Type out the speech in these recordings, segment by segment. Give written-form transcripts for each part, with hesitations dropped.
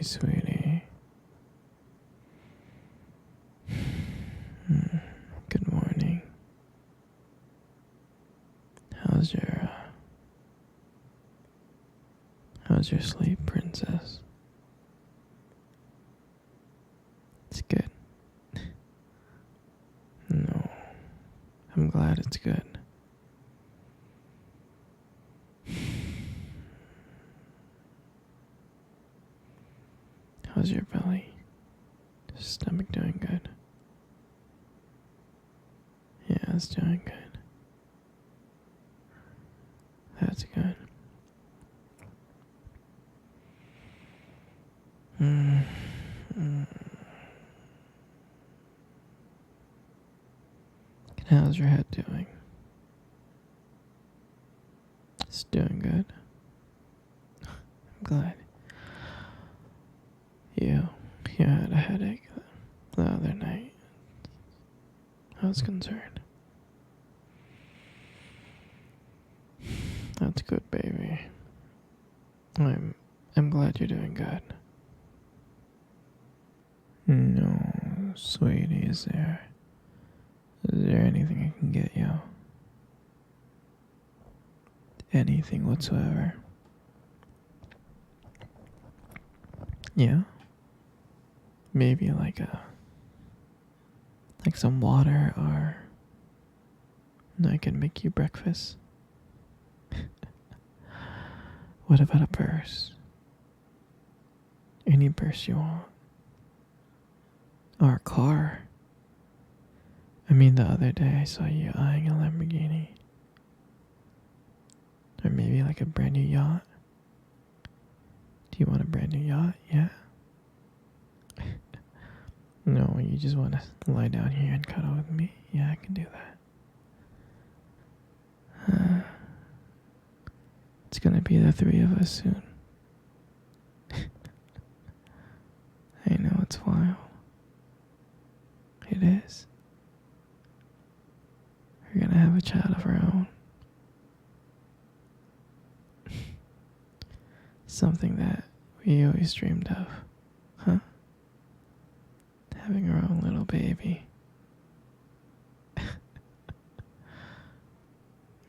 sweetie. Good morning. How's your how's your sleep, princess? It's good. No, I'm glad it's good. How's your belly? Is stomach doing good? Yeah, it's doing good. That's good. Mm. Mm. How's your head doing? It's doing good. I'm glad. You had a headache the other night. I was concerned. That's good, baby. I'm glad you're doing good. No, sweetie, is there anything I can get you? Anything whatsoever. Yeah? Maybe like some water, or I can make you breakfast. What about a purse? Any purse you want. Or a car. I mean, the other day I saw you eyeing a Lamborghini. Or maybe like a brand new yacht. Do you want a brand new yacht? Yeah? No, you just want to lie down here and cuddle with me? Yeah, I can do that. It's gonna be the three of us soon. I know, it's wild. It is. We're gonna have a child of our own. Something that we always dreamed of, huh? Having our own little baby.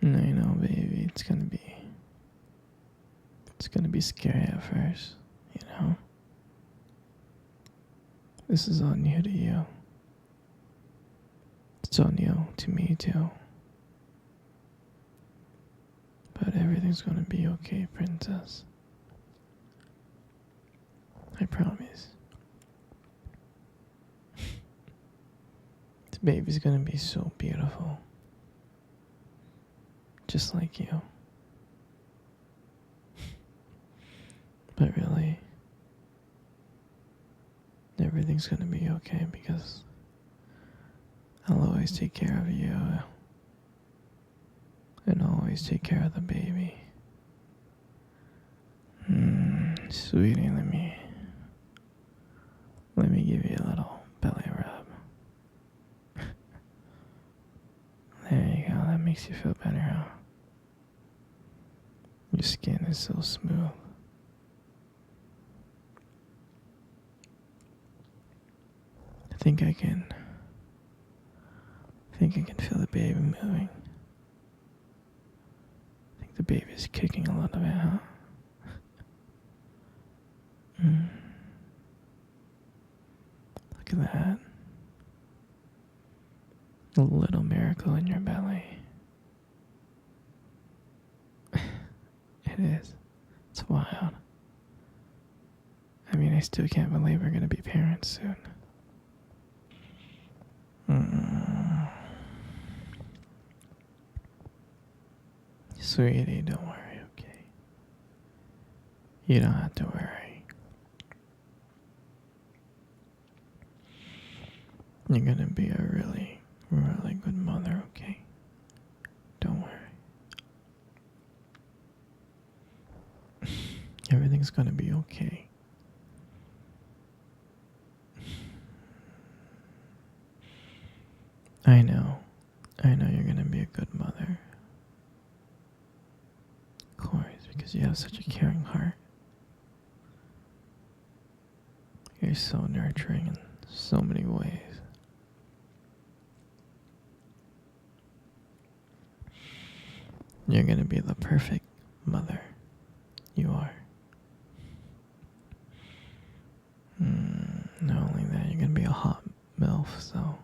I know, baby, it's gonna be scary at first, you know? This is all new to you. It's all new to me too. But everything's gonna be okay, princess. I promise. The baby's gonna be so beautiful. Just like you. But really, everything's gonna be okay because I'll always take care of you. And always take care of the baby. Sweetie, let me give you a little belly rub. There you go, that makes you feel better, huh? Your skin is so smooth. I think I can feel the baby moving. I think the baby's kicking a little bit, huh? Look at that. A little miracle in your belly. It is. It's wild. I mean, I still can't believe we're gonna be parents soon. Sweetie, don't worry, okay? You don't have to worry. You're gonna be a really, really good mother, okay? Don't worry. Everything's gonna be okay. I know you're gonna be a good mother. Of course, because you have such a caring heart. You're so nurturing in so many ways. You're gonna be the perfect mother. You are. Not only that, you're gonna be a hot MILF, so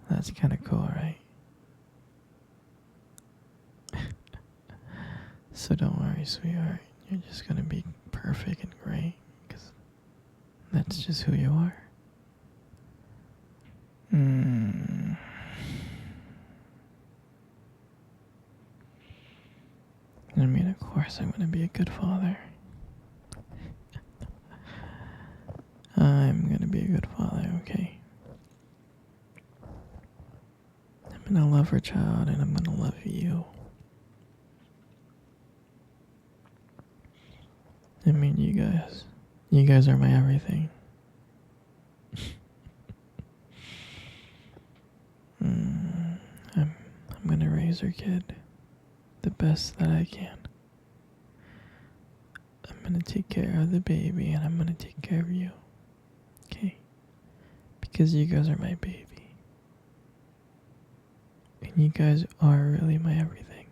that's kind of cool, right? So don't worry, sweetheart. You're just gonna be perfect and great, because that's just who you are. I mean, of course, I'm gonna be a good father. I'm gonna be a good father, okay? I'm gonna love her child, and I'm gonna love you. I mean, you guys are my everything. I'm gonna raise her kid the best that I can. I'm gonna take care of the baby, and I'm gonna take care of you. Okay? Because you guys are my baby. And you guys are really my everything.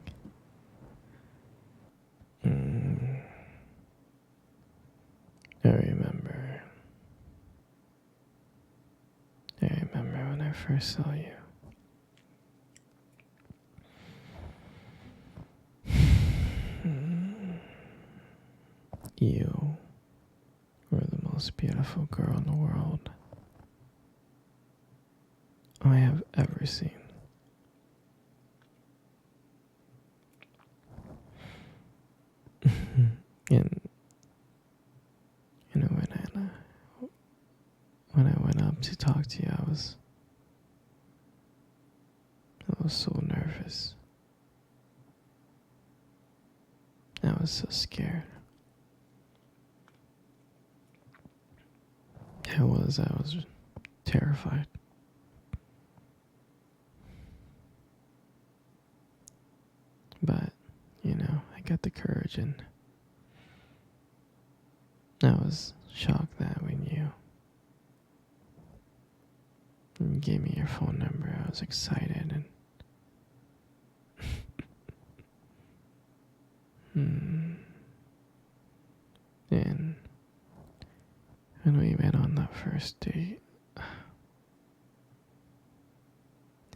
I remember. I remember when I first saw you. You were the most beautiful girl in the world I have ever seen. And you know, when I went up to talk to you, I was so nervous. I was so scared. I was terrified. But, I got the courage, and I was shocked that when you gave me your phone number, I was excited, and when we met on that first date,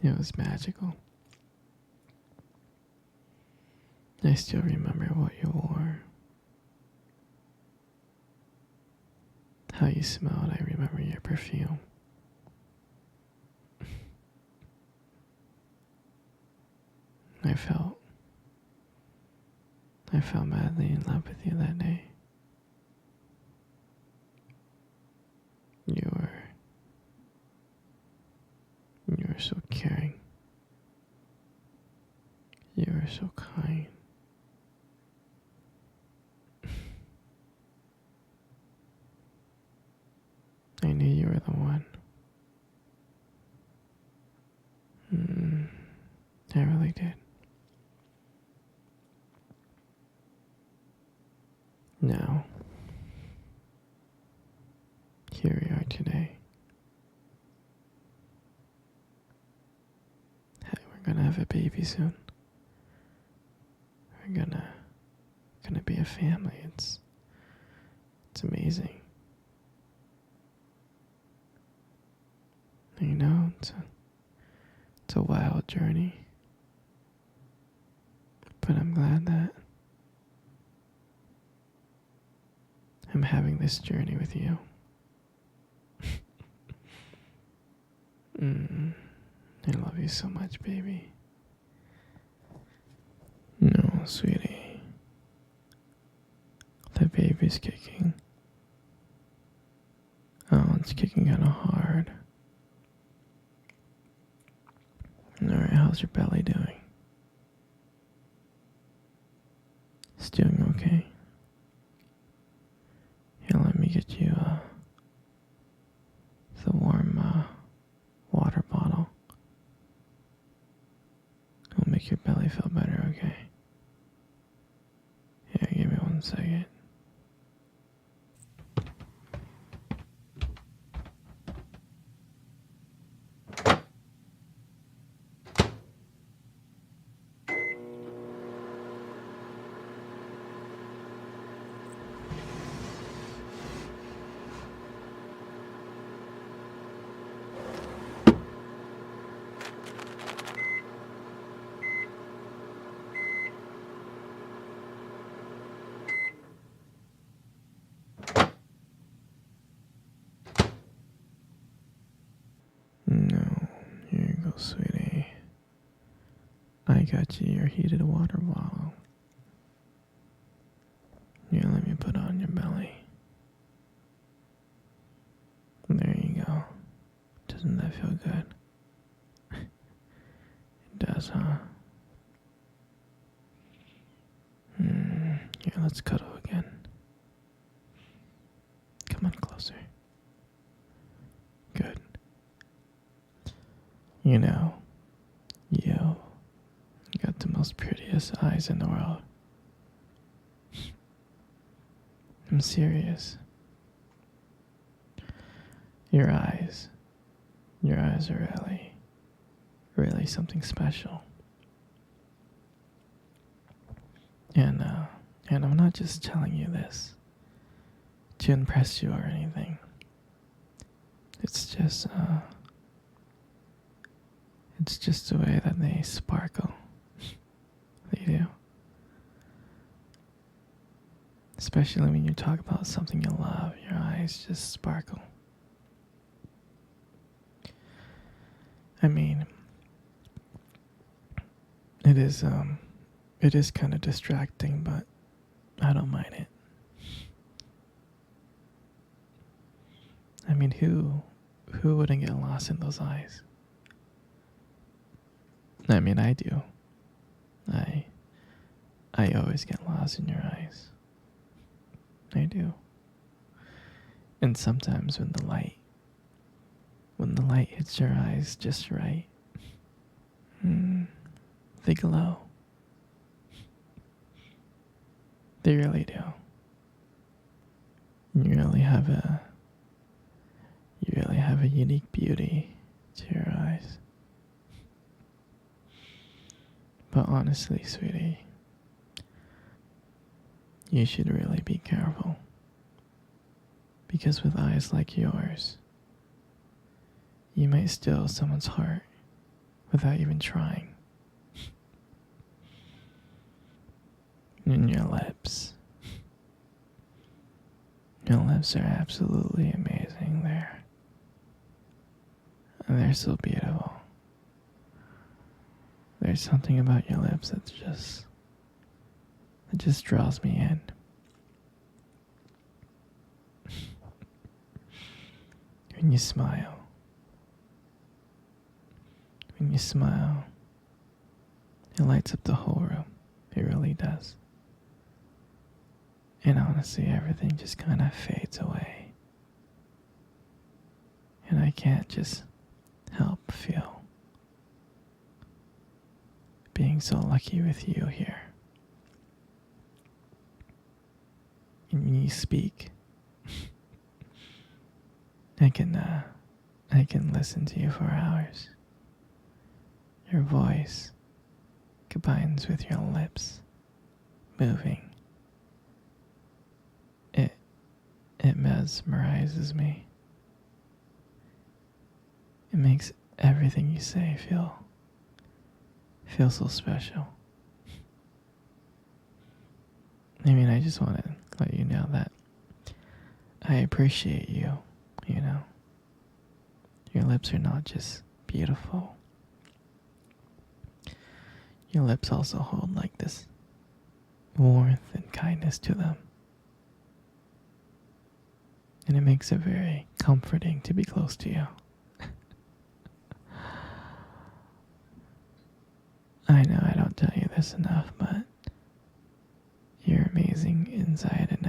it was magical. I still remember what you wore, how you smelled. I remember your perfume. I fell madly in love with you that day. You were so caring. You were so kind. I knew you were the one. I really did. Now, here we are today. Hey, we're gonna have a baby soon. We're gonna be a family. It's amazing. It's a wild journey. But I'm glad that I'm having this journey with you. I love you so much, baby. No, sweetie. The baby's kicking. Oh, it's kicking kind of hard. Alright, how's your belly doing? It's doing okay. Here, let me get you the warm water bottle. It'll make your belly feel better, okay? Yeah, give me 1 second. sweetie. I got you your heated water bottle. Here, let me put on your belly. There you go. Doesn't that feel good? It does, huh? Here, let's cuddle again. Come on closer. Good. You know, you got the most prettiest eyes in the world. I'm serious. Your eyes are really, really something special. And I'm not just telling you this to impress you or anything. It's just the way that they sparkle. They do. Especially when you talk about something you love, your eyes just sparkle. I mean, it is kind of distracting, but I don't mind it. I mean, who wouldn't get lost in those eyes? I mean, I do. I always get lost in your eyes. I do. And sometimes when the light hits your eyes just right, they glow. They really do. You really have a unique beauty to your eyes. But honestly, sweetie, you should really be careful. Because with eyes like yours, you might steal someone's heart without even trying. And your lips. Your lips are absolutely amazing. They're so beautiful. There's something about your lips that just draws me in. When you smile, it lights up the whole room. It really does. And honestly, everything just kind of fades away. And I can't just help feel being so lucky with you here. And when you speak, I can listen to you for hours. Your voice combines with your lips moving. It mesmerizes me. It makes everything you say feel so special. I mean, I just want to let you know that I appreciate you, you know. Your lips are not just beautiful. Your lips also hold like this warmth and kindness to them. And it makes it very comforting to be close to you. I know I don't tell you this enough, but you're amazing inside and